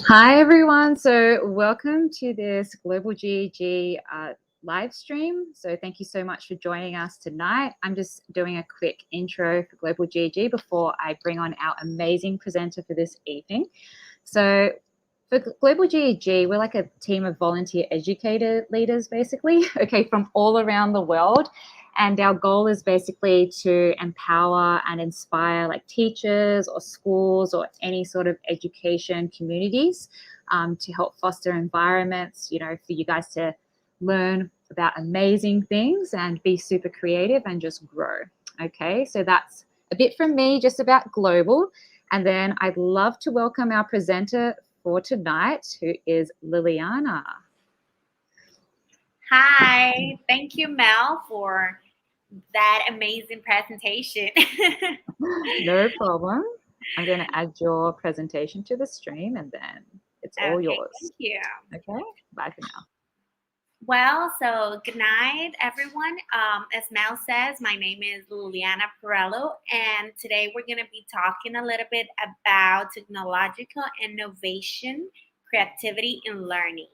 Hi, everyone. So, welcome to this Global GEG live stream. So, thank you so much for joining us tonight. I'm just doing a quick intro for Global GEG before I bring on our amazing presenter for this evening. So, for Global GEG, we're like a team of volunteer educator leaders, basically, okay, from all around the world. And our goal is basically to empower and inspire like teachers or schools or any sort of education communities to help foster environments, for you guys to learn about amazing things and be super creative and just grow. Okay, so that's a bit from me just about global. And then I'd love to welcome our presenter for tonight, who is Liliana. Hi, thank you, Mel, for that amazing presentation. No problem. I'm going to add your presentation to the stream and then it's all Okay, yours. thank you. Okay, bye for now. Well, so good night, everyone. As Mel says, my name is Liliana Perello, and today we're going to be talking a little bit about technological innovation, creativity, and learning.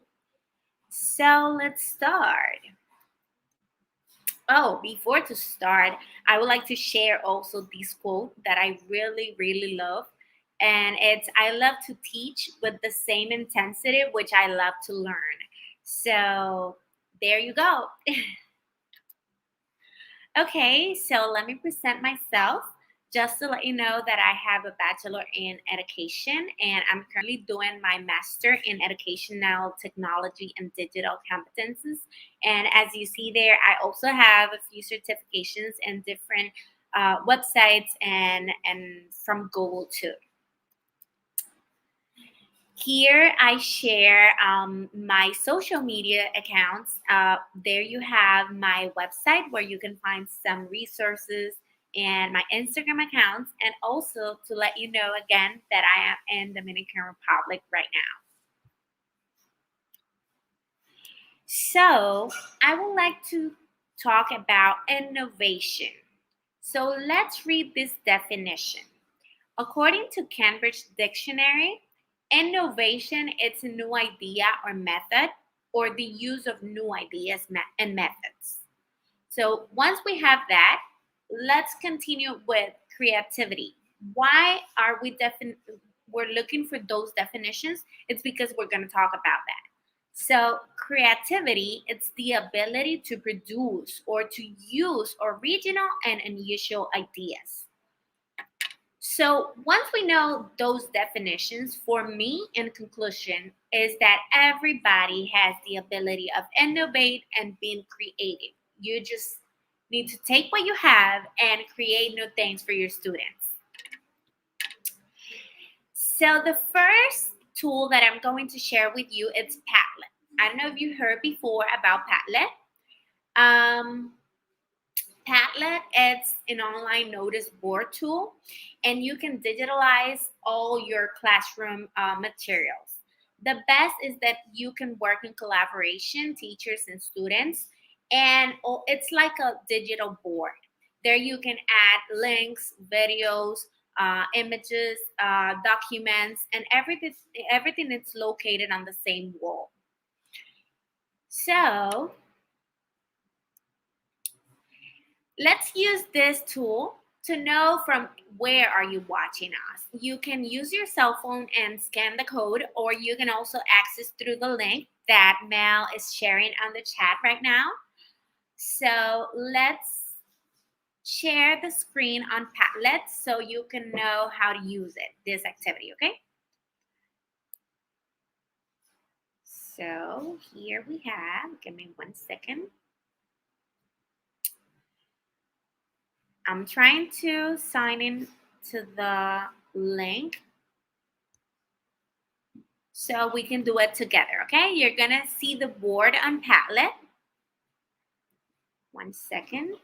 So let's start. Oh, before to start, I would like to share also this quote that I really, really love. And it's I love to teach with the same intensity which I love to learn. So there you go. Okay, so let me present myself. Just to let you know that I have a bachelor in education and I'm currently doing my master in educational technology and digital competences. And as you see there, I also have a few certifications in different websites and from Google too. Here I share my social media accounts. There you have my website where you can find some resources and my Instagram accounts, and also to let you know again that I am in Dominican Republic right now. So I would like to talk about innovation. So let's read this definition. According to Cambridge Dictionary, innovation is a new idea or method or the use of new ideas and methods. So once we have that, let's continue with creativity. Why are we're looking for those definitions? It's because we're going to talk about that. So creativity, it's the ability to produce or to use original and unusual ideas. So once we know those definitions, for me, in conclusion, is that everybody has the ability of innovate and being creative. You just need to take what you have and create new things for your students. So the first tool that I'm going to share with you is Padlet. I don't know if you heard before about Padlet. Padlet is an online notice board tool, and you can digitalize all your classroom materials. The best is that you can work in collaboration, teachers and students, and it's like a digital board. There you can add links, videos, images, documents, and everything that's located on the same wall. So let's use this tool to know from where are you watching us. You can use your cell phone and scan the code, or you can also access through the link that Mel is sharing on the chat right now. So let's share the screen on Padlet so you can know how to use it, this activity, okay? So here we have, give me 1 second. I'm trying to sign in to the link so we can do it together, okay? You're gonna see the board on Padlet. 1 second.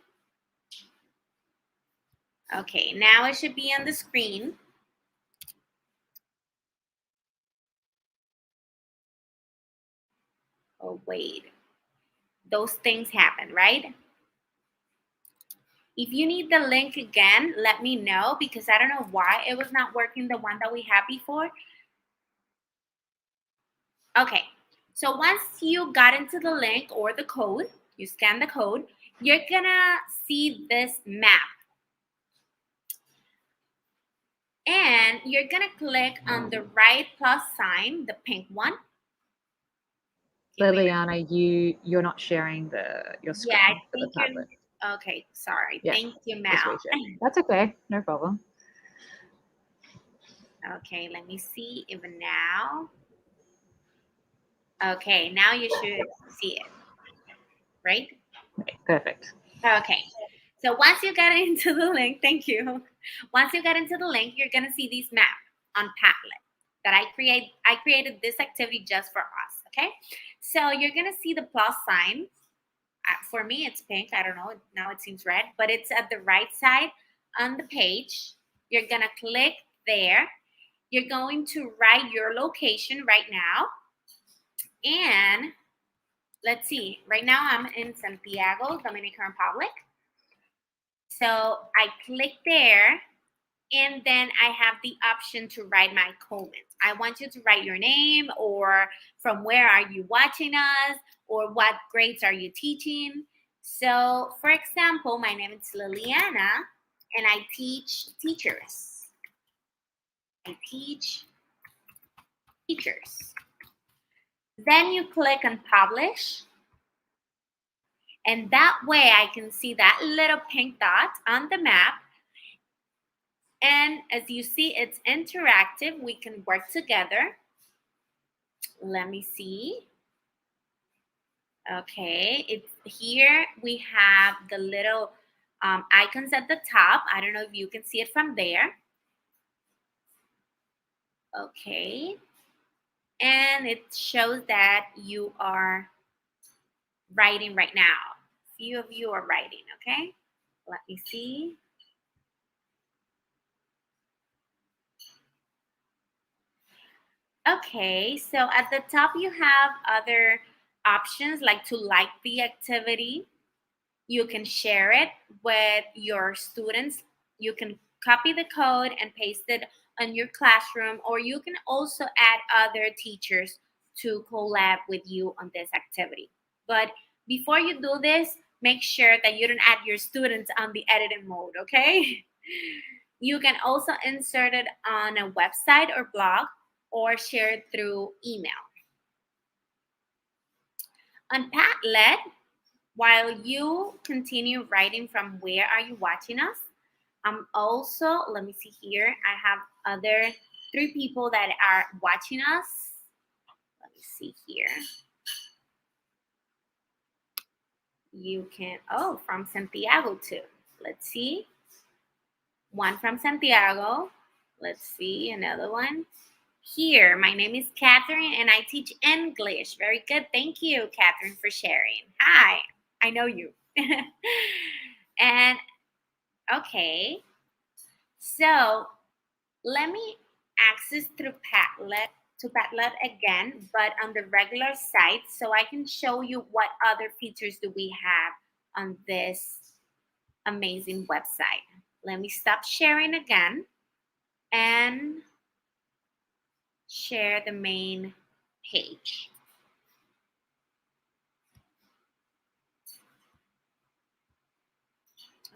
Okay, now it should be on the screen. Oh, wait. Those things happen, right? If you need the link again, let me know because I don't know why it was not working the one that we had before. Okay, so once you got into the link or the code, you scan the code, you're gonna see this map. And you're gonna click on the right plus sign, the pink one. Liliana, you're not sharing your screen Yeah, I for the think you're tablet. okay. Sorry. Yeah, Thank you, just Mel. reshare. That's okay, no problem. Okay, let me see even now. Okay, now you should see it, right? Okay, perfect. Okay, so once you get into the link, thank you. Once you get into the link, you're gonna see these maps on Padlet that I created this activity just for us. Okay, so you're gonna see the plus sign. For me, it's pink. I don't know. Now it seems red, but it's at the right side on the page. You're gonna click there. You're going to write your location right now. And let's see, right now I'm in Santiago, Dominican Republic. So I click there, and then I have the option to write my comments. I want you to write your name, or from where are you watching us, or what grades are you teaching. So for example, my name is Liliana, and I teach teachers. I teach teachers. Then you click on publish. And that way I can see that little pink dot on the map. And as you see, it's interactive. We can work together. Let me see. Okay, it's here. We have the little icons at the top. I don't know if you can see it from there. Okay. And it shows that you are writing right now. Few of you are writing, okay? Let me see. Okay, so at the top you have other options like to like the activity. You can share it with your students. You can copy the code and paste it on your classroom, or you can also add other teachers to collab with you on this activity. But before you do this, make sure that you don't add your students on the editing mode, okay? You can also insert it on a website or blog, or share it through email. On Padlet, while you continue writing from where are you watching us, also, let me see here, I have other 3 people that are watching us. Let me see here. You can, oh, from Santiago too. Let's see. One from Santiago. Let's see, another one. Here, my name is Catherine and I teach English. Very good. Thank you, Catherine, for sharing. Hi, I know you. And okay, so let me access through Padlet again, but on the regular site, so I can show you what other features do we have on this amazing website. Let me stop sharing again and share the main page.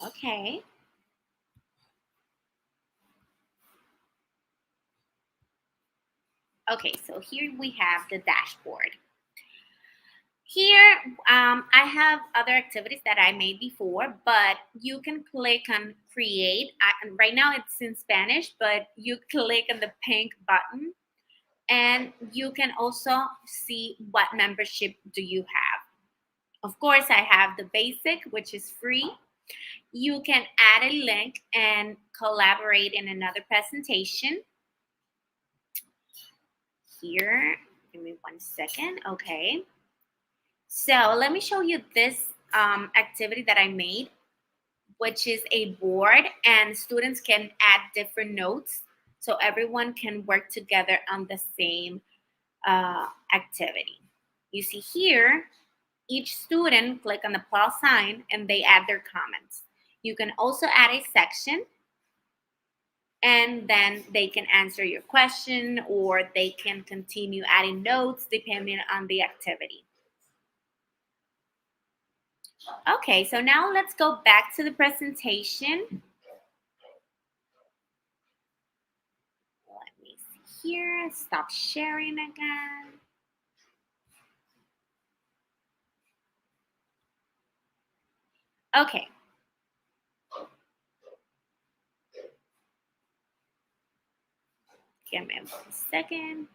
Okay. Okay, so here we have the dashboard. Here, I have other activities that I made before, but you can click on create. Right now it's in Spanish, but you click on the pink button and you can also see what membership do you have. Of course, I have the basic, which is free. You can add a link and collaborate in another presentation. Here, give me 1 second. Okay. So let me show you this activity that I made, which is a board, and students can add different notes so everyone can work together on the same activity. You see here, each student click on the plus sign and they add their comments. You can also add a section and then they can answer your question or they can continue adding notes depending on the activity. Okay, so now let's go back to the presentation. Let me see here, stop sharing again. Okay. Give me 1 second.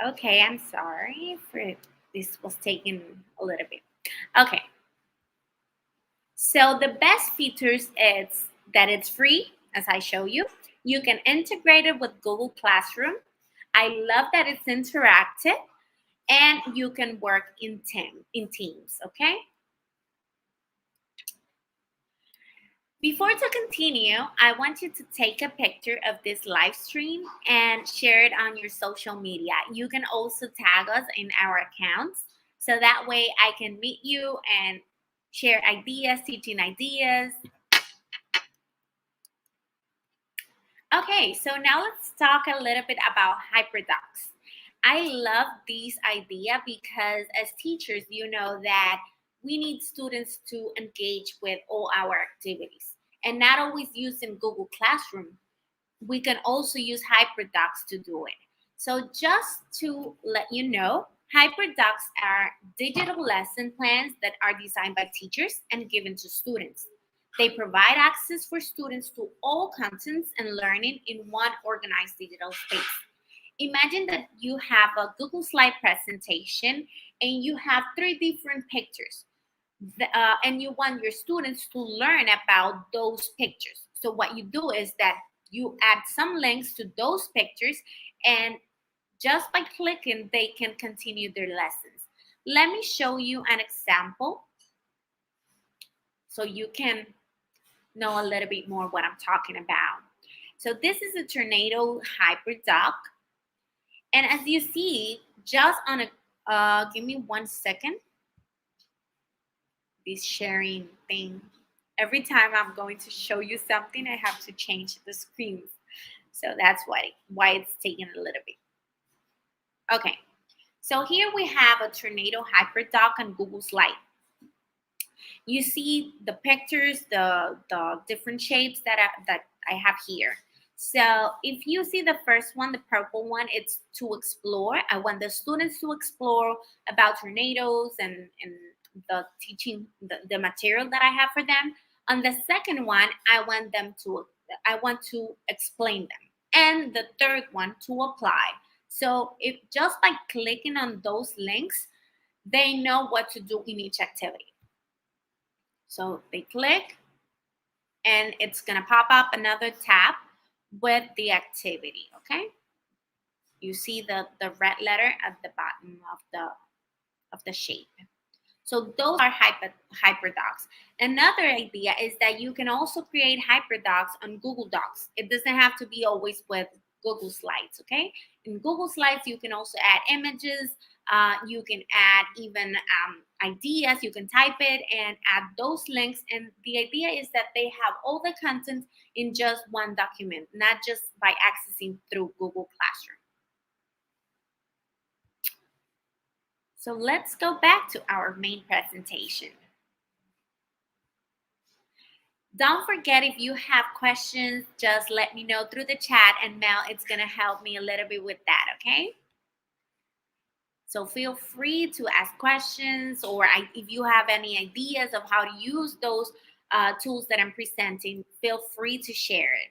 Okay, I'm sorry for this was taking a little bit. Okay. So the best features is that it's free, as I show you. You can integrate it with Google Classroom. I love that it's interactive, and you can work in teams, okay? Before to continue, I want you to take a picture of this live stream and share it on your social media. You can also tag us in our accounts, so that way I can meet you and share ideas, teaching ideas. Okay, so now let's talk a little bit about HyperDocs. I love this idea because as teachers, you know that we need students to engage with all our activities and not always using Google Classroom. We can also use HyperDocs to do it. So just to let you know, HyperDocs are digital lesson plans that are designed by teachers and given to students. They provide access for students to all contents and learning in one organized digital space. Imagine that you have a Google slide presentation and you have 3 different pictures. And you want your students to learn about those pictures. So what you do is that you add some links to those pictures, and just by clicking, they can continue their lessons. Let me show you an example so you can know a little bit more what I'm talking about. So this is a tornado HyperDoc. And as you see, just on a, give me 1 second. This sharing thing. Every time I'm going to show you something, I have to change the screens. So that's why it's taking a little bit. Okay, so here we have a tornado HyperDoc on Google Slide. You see the pictures, the different shapes that I have here. So if you see the first one, the purple one, it's to explore. I want the students to explore about tornadoes and the teaching, the material that I have for them. On the second one, I want to explain them. And the third one, to apply. So if just by clicking on those links, they know what to do in each activity. So they click and it's gonna pop up another tab with the activity, okay? You see the red letter at the bottom of the shape. So those are HyperDocs. Another idea is that you can also create HyperDocs on Google Docs. It doesn't have to be always with Google Slides, okay? In Google Slides, you can also add images. You can add even ideas. You can type it and add those links. And the idea is that they have all the content in just one document, not just by accessing through Google Classroom. So let's go back to our main presentation. Don't forget, if you have questions, just let me know through the chat, and Mel is going to help me a little bit with that, okay? So feel free to ask questions, or if you have any ideas of how to use those tools that I'm presenting, feel free to share it.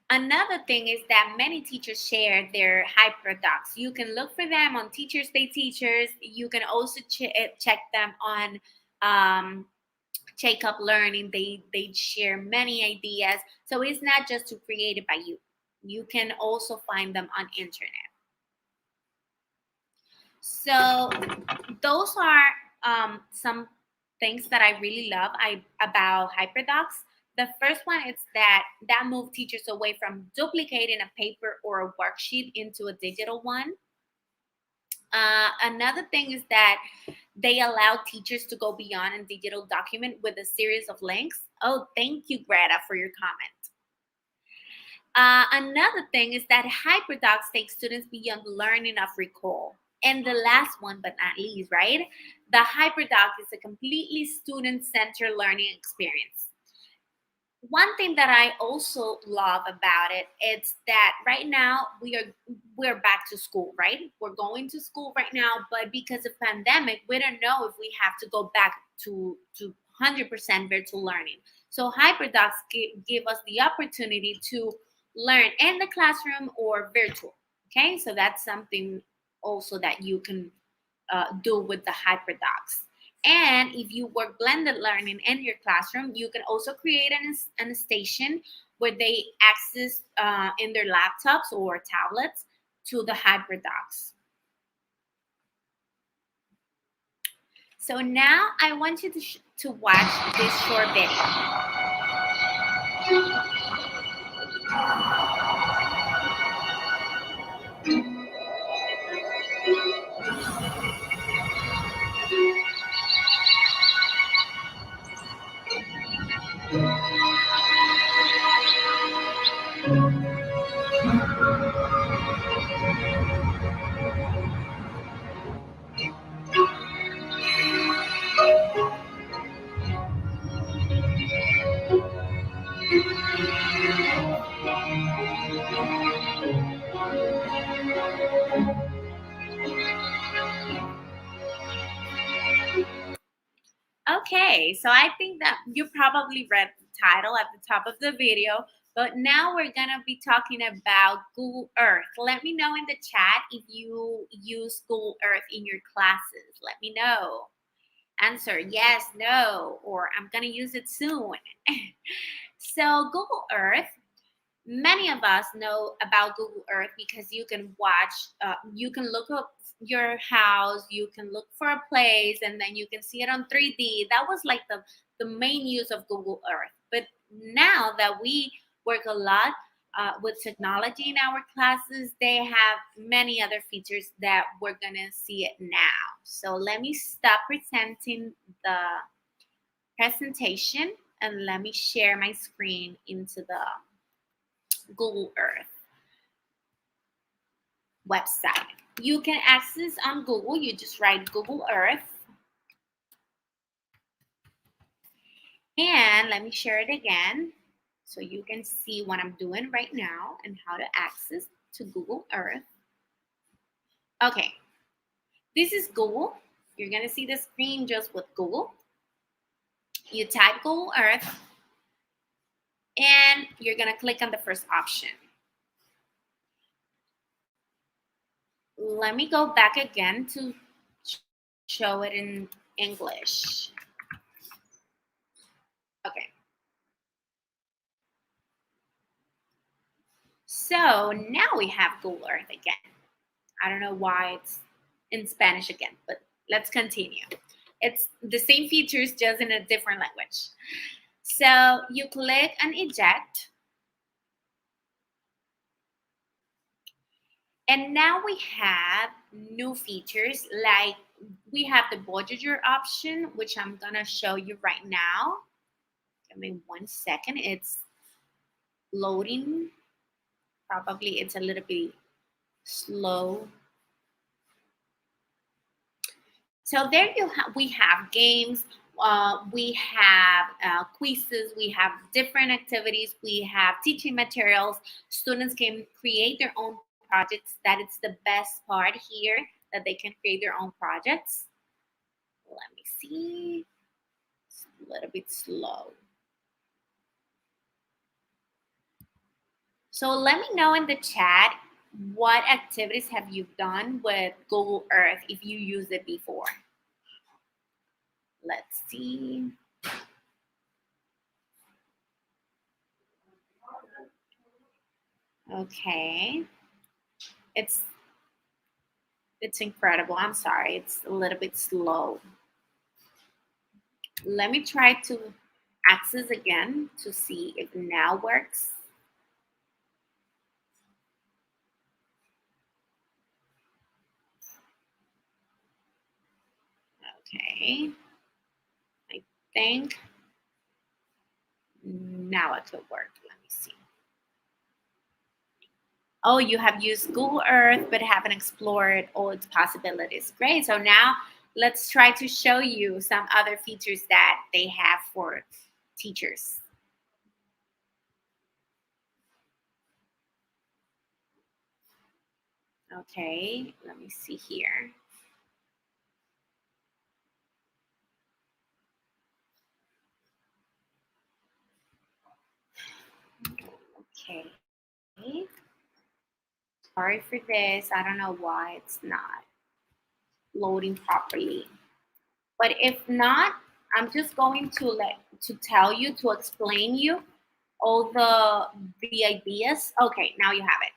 Another thing is that many teachers share their HyperDocs. You can look for them on Teachers Pay Teachers. You can also check them on Take Up Learning. They share many ideas. So it's not just to create it by you. You can also find them on internet. So those are some things that I really love about HyperDocs. The first one is that moved teachers away from duplicating a paper or a worksheet into a digital one. Another thing is that they allow teachers to go beyond a digital document with a series of links. Oh, thank you, Greta, for your comment. Another thing is that HyperDocs takes students beyond learning of recall. And the last one, but not least, right? The HyperDoc is a completely student-centered learning experience. One thing that I also love about it is that right now we're back to school, right? We're going to school right now, but because of pandemic, we don't know if we have to go back to 100% virtual learning. So HyperDocs give us the opportunity to learn in the classroom or virtual. Okay, so that's something also that you can do with the HyperDocs. And if you work blended learning in your classroom, you can also create a station where they access in their laptops or tablets to the HyperDocs. So now I want you to watch this short video. Okay, so I think that you probably read the title at the top of the video, but now we're gonna be talking about Google Earth. Let me know in the chat if you use Google Earth in your classes. Let me know. Answer yes, no, or I'm gonna use it soon. So Google Earth, many of us know about Google Earth because you can watch, you can look up your house, you can look for a place, and then you can see it on 3D. That was like the main use of Google Earth. But now that we work a lot with technology in our classes, they have many other features that we're gonna see it now. So let me stop presenting the presentation and let me share my screen into the Google Earth website. You can access on Google. You just write Google Earth. And let me share it again so you can see what I'm doing right now and how to access to Google Earth. Okay, this is Google. You're gonna see the screen just with Google. You type Google Earth and you're gonna click on the first option. Let me go back again to show it in English. Okay. So now we have Google Earth again. I don't know why it's in Spanish again, but let's continue. It's the same features, just in a different language. So you click on eject. And now we have new features, like we have the Voyager option, which I'm gonna show you right now. Give me 1 second, it's loading. Probably it's a little bit slow. So there we have games, we have quizzes, we have different activities, we have teaching materials. Students can create their own projects. That is the best part here, that they can create their own projects. Let me see, it's a little bit slow. So let me know in the chat, what activities have you done with Google Earth if you used it before? Let's see. Okay. It's incredible. I'm sorry, it's a little bit slow. Let me try to access again to see if it now works. Okay, I think now it could work. Let me see. Oh, you have used Google Earth but haven't explored all its possibilities. Great. So now let's try to show you some other features that they have for teachers. Okay, let me see here. Okay. Sorry for this. I don't know why it's not loading properly. But if not, I'm just going to tell you, to explain you all the ideas. Okay, now you have it.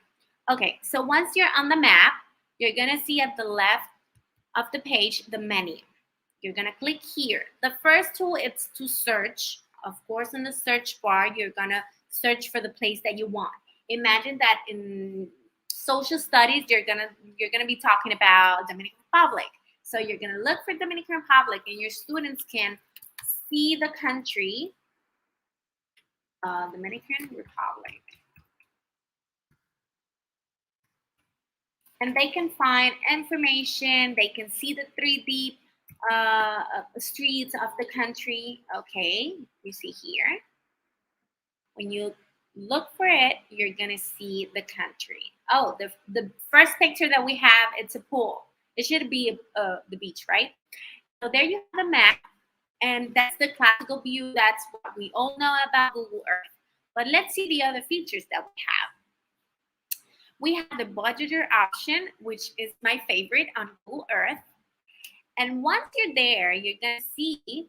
Okay, so once you're on the map, you're gonna see at the left of the page the menu. You're gonna click here. The first tool is to search. Of course, in the search bar, you're gonna search for the place that you want. Imagine that in social studies, you're gonna be talking about Dominican Republic. So you're gonna look for Dominican Republic, and your students can see the country, Dominican Republic. And they can find information. They can see the 3D streets of the country. Okay, you see here. When you look for it, you're gonna see the country. Oh, the first picture that we have, it's a pool. It should be the beach, right? So there you have the map, and that's the classical view. That's what we all know about Google Earth. But let's see the other features that we have. We have the budgeter option, which is my favorite on Google Earth. And once you're there, you're gonna see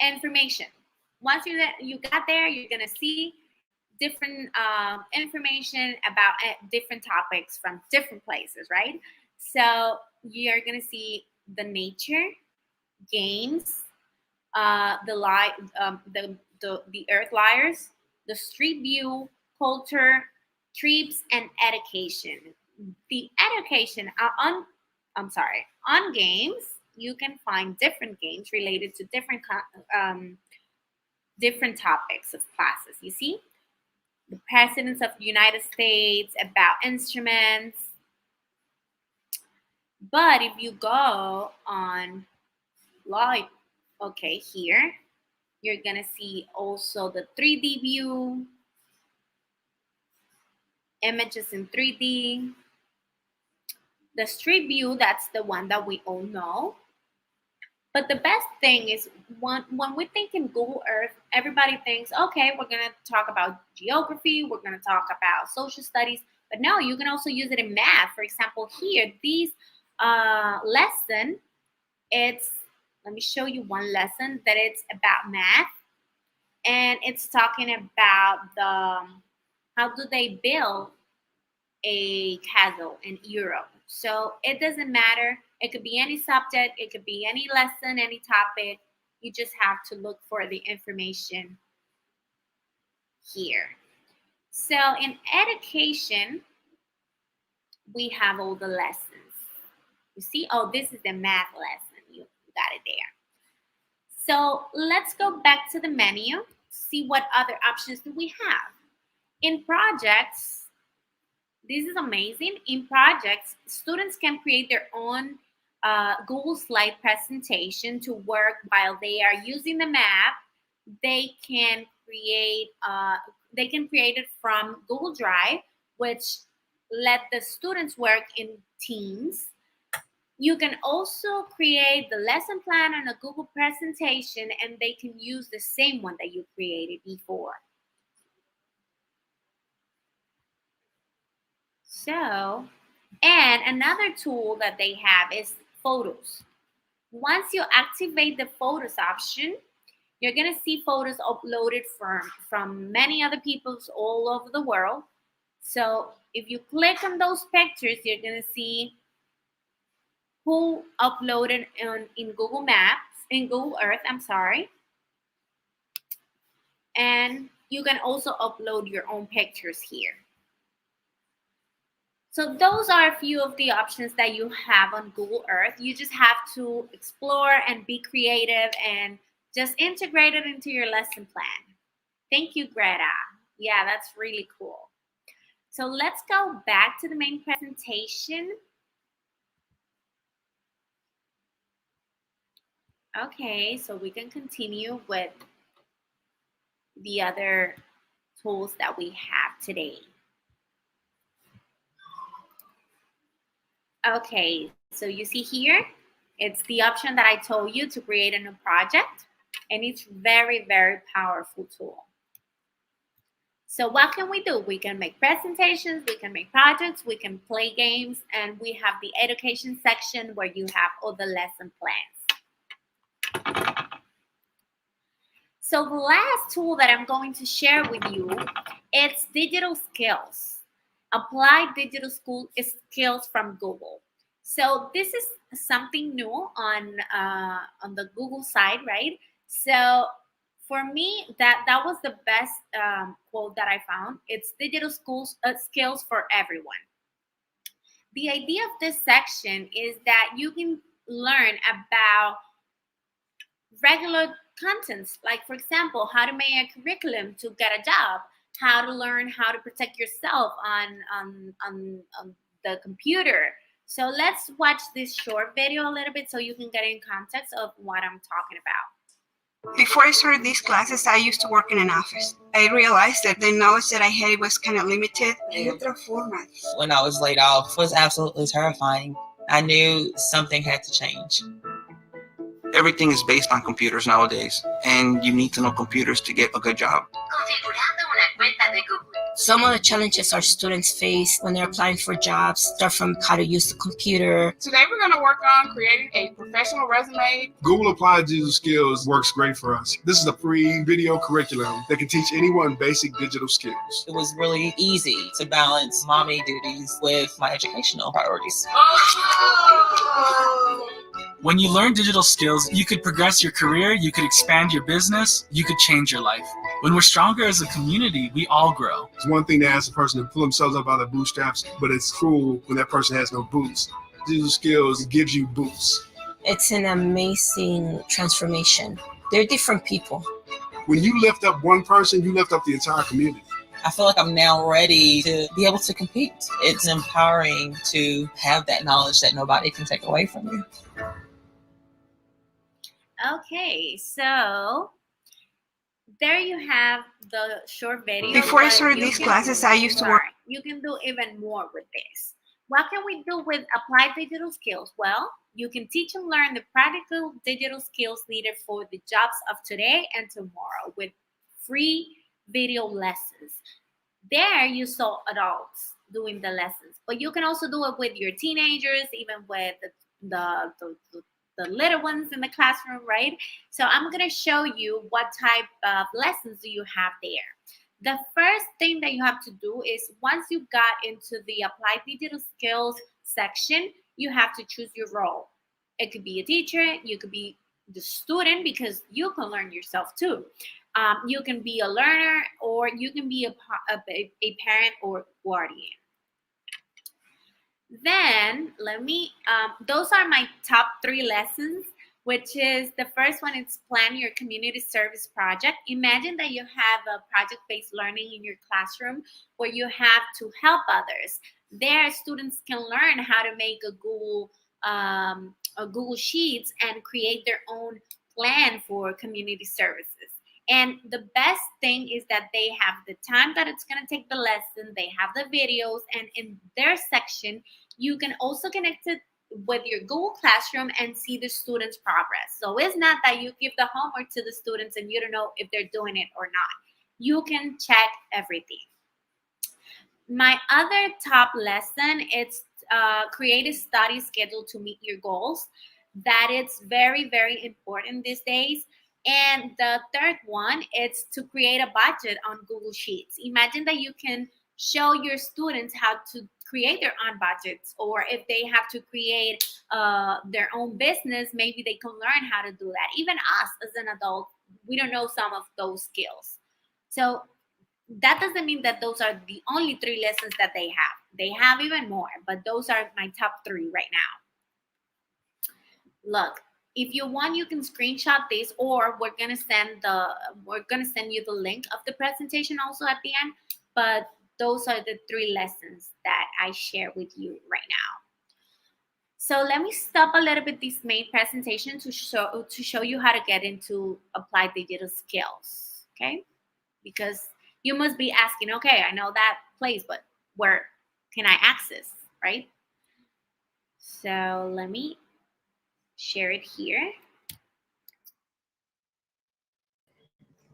information. Once you got there, you're gonna see different information about different topics from different places, right? So you're gonna see the nature, games, the Earth Liars, the street view, culture, trips, and education. The education on games, you can find different games related to different topics of classes. You see, the presidents of the United States, about instruments. But if you go on live, okay, here you're gonna see also the 3D view, images in 3D. The street view, that's the one that we all know. But the best thing is when we think in Google Earth, everybody thinks, okay, we're going to talk about geography, we're going to talk about social studies. But no, you can also use it in math. For example, here, these lesson, let me show you one lesson that it's about math. And it's talking about how do they build a castle in Europe. So it doesn't matter. It could be any subject. It could be any lesson, any topic. You just have to look for the information here. So in education, we have all the lessons. You see, oh, this is the math lesson. You got it there. So let's go back to the menu, see what other options do we have. In projects, this is amazing. In projects, students can create their own Google slide presentation to work while they are using the map. They can create it from Google Drive, which let the students work in teams. You can also create the lesson plan on a Google presentation, and they can use the same one that you created before. So, and another tool that they have is photos. Once you activate the photos option, you're gonna see photos uploaded from many other peoples all over the world. So if you click on those pictures, you're gonna see who uploaded in Google Maps, in Google Earth, I'm sorry. And you can also upload your own pictures here. So those are a few of the options that you have on Google Earth. You just have to explore and be creative and just integrate it into your lesson plan. Thank you, Greta. Yeah, that's really cool. So let's go back to the main presentation. Okay, so we can continue with the other tools that we have today. Okay, so you see here, it's the option that I told you to create a new project, and it's very, very powerful tool. So what can we do? We can make presentations, we can make projects, we can play games, and we have the education section where you have all the lesson plans. So the last tool that I'm going to share with you, it's digital skills. Apply digital skills from Google. So this is something new on the Google side, right? So for me, that was the best quote that I found. It's digital skills for everyone. The idea of this section is that you can learn about regular contents, like for example, how to make a curriculum to get a job, how to learn how to protect yourself on the computer. So let's watch this short video a little bit so you can get in context of what I'm talking about. Before I started these classes, I used to work in an office. I realized that the knowledge that I had was kind of limited. When I was laid off, it was absolutely terrifying. I knew something had to change. Everything is based on computers nowadays, and you need to know computers to get a good job. Some of the challenges our students face when they're applying for jobs start from how to use the computer. Today we're going to work on creating a professional resume. Google Applied Digital Skills works great for us. This is a free video curriculum that can teach anyone basic digital skills. It was really easy to balance mommy duties with my educational priorities. When you learn digital skills, you could progress your career, you could expand your business, you could change your life. When we're stronger as a community, we all grow. It's one thing to ask a person to pull themselves up out of their bootstraps, but it's cruel when that person has no boots. Digital skills gives you boots. It's an amazing transformation. They're different people. When you lift up one person, you lift up the entire community. I feel like I'm now ready to be able to compete. It's empowering to have that knowledge that nobody can take away from you. Okay, so there you have the short video. Before I started these classes, I used to work. You can do even more with this. What can we do with applied digital skills? Well, you can teach and learn the practical digital skills needed for the jobs of today and tomorrow with free video lessons. There you saw adults doing the lessons, but you can also do it with your teenagers, even with the little ones in the classroom, right? So I'm going to show you what type of lessons do you have there. The first thing that you have to do is once you got into the applied digital skills section, you have to choose your role. It could be a teacher, you could be the student because you can learn yourself too. You can be a learner, or you can be a parent or guardian. Then those are my top 3 lessons, which is the first one is plan your community service project. Imagine that you have a project-based learning in your classroom where you have to help others. There, students can learn how to make a Google Sheets and create their own plan for community services. And the best thing is that they have the time that it's going to take the lesson, they have the videos, and in their section, you can also connect it with your Google Classroom and see the students' progress. So it's not that you give the homework to the students and you don't know if they're doing it or not. You can check everything. My other top lesson is create a study schedule to meet your goals. That is very, very important these days. And the third one is to create a budget on Google Sheets. Imagine that you can show your students how to create their own budgets, or if they have to create their own business, maybe they can learn how to do that. Even us as an adult, we don't know some of those skills. So that doesn't mean that those are the only 3 lessons that they have. They have even more, but those are my top 3 right now. Look, if you want, you can screenshot this, or we're gonna send you the link of the presentation also at the end. But those are the 3 lessons that I share with you right now. So let me stop a little bit this main presentation to show you how to get into applied digital skills. Okay, because you must be asking, okay, I know that place, but where can I access, right? So let me share it here.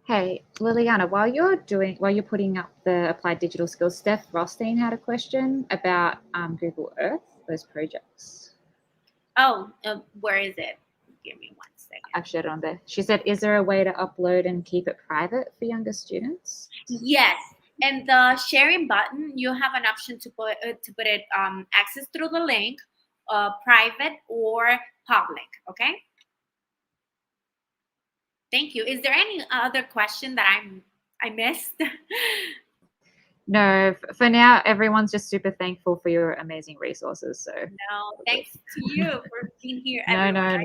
Hey, Liliana, while you're putting up the applied digital skills, Steph Rothstein had a question about Google Earth, those projects. Oh, where is it? Give me 1 second. I've shared it on there. She said, is there a way to upload and keep it private for younger students? Yes, and the sharing button, you have an option to put it access through the link, private or public. Okay. Thank you. Is there any other question that I missed? No, for now, everyone's just super thankful for your amazing resources. So No, thanks to you for being here. no.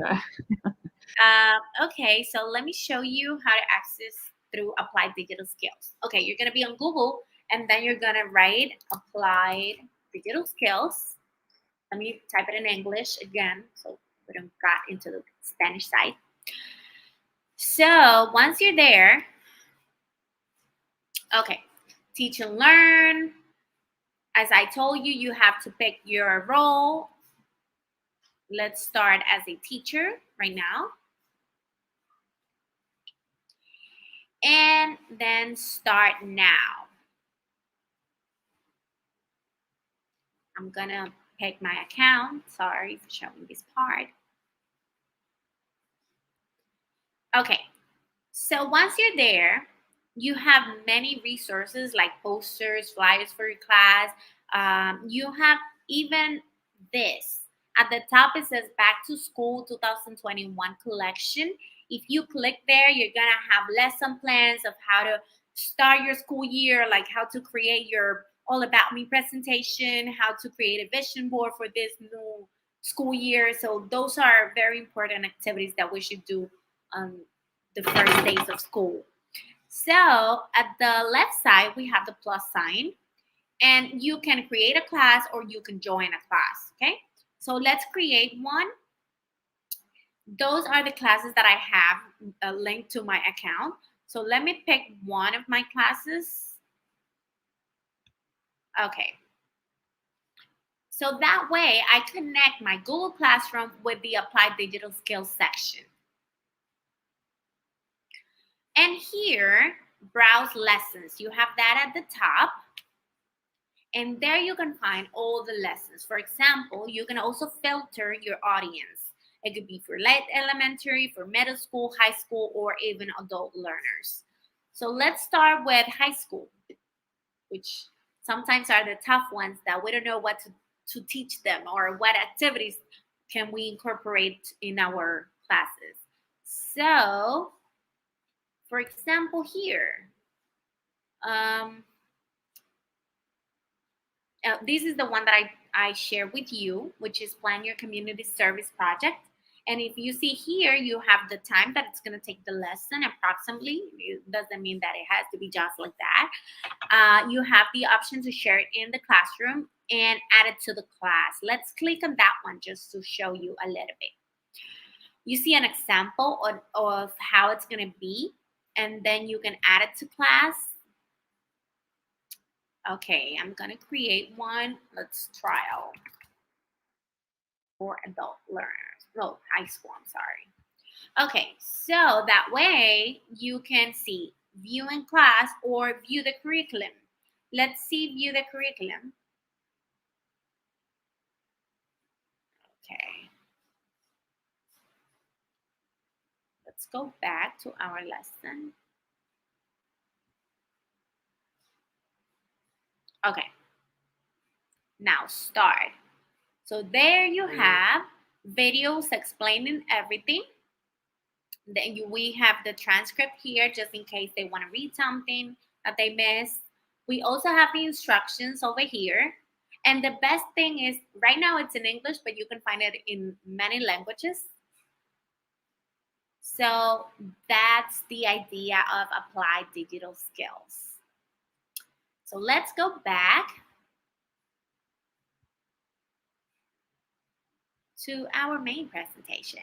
Okay, so let me show you how to access through applied digital skills. Okay, you're gonna be on Google, and then you're gonna write applied digital skills. Let me type it in English again, so we don't got into the Spanish side. So once you're there, okay, teach and learn. As I told you, you have to pick your role. Let's start as a teacher right now. And then start now. I'm gonna pick my account. Sorry for showing this part. Okay, so once you're there, you have many resources like posters, flyers for your class. You have even this. At the top, it says Back to School 2021 collection. If you click there, you're going to have lesson plans of how to start your school year, like how to create your All About Me presentation, how to create a vision board for this new school year. So those are very important activities that we should do on the first days of school. So at the left side, we have the plus sign, and you can create a class or you can join a class, okay? So let's create one. Those are the classes that I have linked to my account. So let me pick one of my classes. Okay. So that way I connect my Google Classroom with the Applied Digital Skills section. And here, browse lessons. You have that at the top. And there you can find all the lessons. For example, you can also filter your audience. It could be for late elementary, for middle school, high school, or even adult learners. So let's start with high school, which sometimes are the tough ones that we don't know what to teach them or what activities can we incorporate in our classes. So, for example, here, this is the one that I share with you, which is Plan Your Community Service Project. And if you see here, you have the time that it's going to take the lesson approximately. It doesn't mean that it has to be just like that. You have the option to share it in the classroom and add it to the class. Let's click on that one just to show you a little bit. You see an example of how it's going to be, and then you can add it to class. Okay, I'm going to create one. Let's trial for adult learners. No, high school, I'm sorry. Okay, so that way you can see view in class or view the curriculum. Let's see view the curriculum. Okay. Let's go back to our lesson. Okay. Now start. So there you have videos explaining everything. Then we have the transcript here just in case they want to read something that they missed. We also have the instructions over here. And the best thing is, right now it's in English, but you can find it in many languages. So that's the idea of applied digital skills. So let's go back to our main presentation.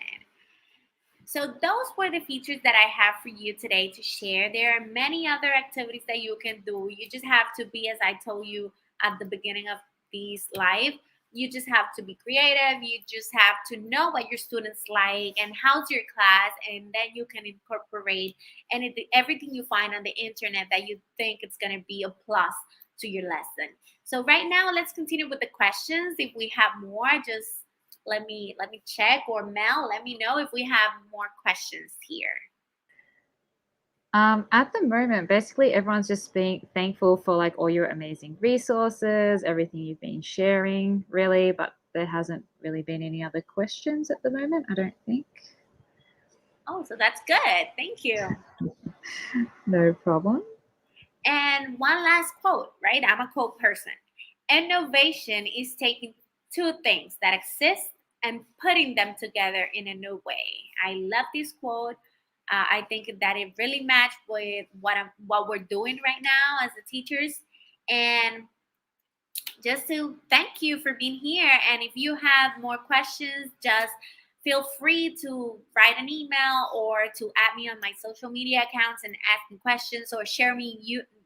So those were the features that I have for you today to share. There are many other activities that you can do. You just have to be, as I told you at the beginning of this live, you just have to be creative. You just have to know what your students like and how's your class, and then you can incorporate everything you find on the internet that you think it's going to be a plus to your lesson. So right now, let's continue with the questions. If we have more, just let me check, or Mel, let me know if we have more questions here. At the moment, basically everyone's just being thankful for like all your amazing resources, everything you've been sharing, really, but there hasn't really been any other questions at the moment, I don't think. Oh, so that's good. Thank you. No problem. And one last quote, right? I'm a quote person. Innovation is taking two things that exist and putting them together in a new way. I love this quote. I think that it really matched with what we're doing right now as the teachers. And just to thank you for being here. And if you have more questions, just feel free to write an email or to add me on my social media accounts and ask me questions, or share me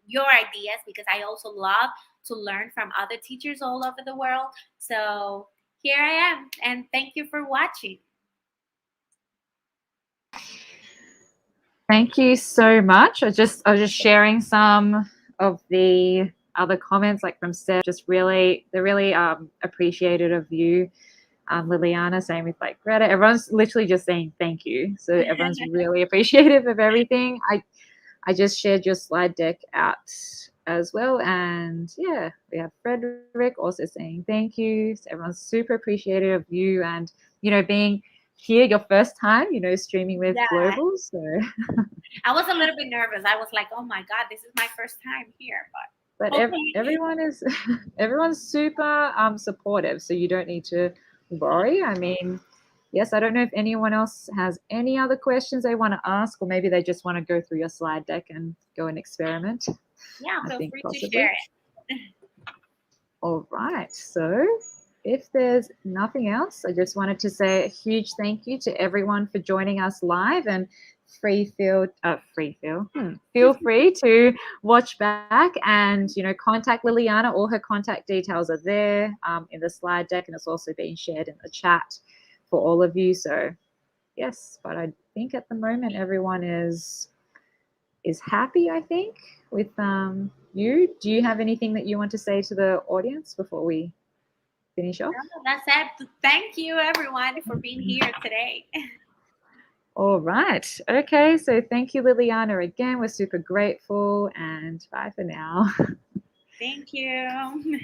your ideas, because I also love to learn from other teachers all over the world. So here I am, and thank you for watching. Thank you so much. I was just sharing some of the other comments, like from Steph. They're really appreciative of you, Liliana. Same with like Greta. Everyone's literally just saying thank you. So everyone's really appreciative of everything. I just shared your slide deck out as well, and yeah, we have Frederick also saying thank you. So everyone's super appreciative of you, and being here your first time, streaming with Global. So I was a little bit nervous. I was like, oh my God, this is my first time here. But everyone's super supportive, so you don't need to worry. I mean, yes, I don't know if anyone else has any other questions they want to ask, or maybe they just want to go through your slide deck and go and experiment. Yeah, feel free to share it. All right, so if there's nothing else, I just wanted to say a huge thank you to everyone for joining us live, and feel free to watch back and contact Liliana. All her contact details are there in the slide deck, and it's also being shared in the chat for all of you. So yes, but I think at the moment everyone is happy, I think, with you. Do you have anything that you want to say to the audience before we finish off? No, that's it. Thank you, everyone, for being here today. All right. Okay. So thank you, Liliana, again. We're super grateful, and bye for now. Thank you.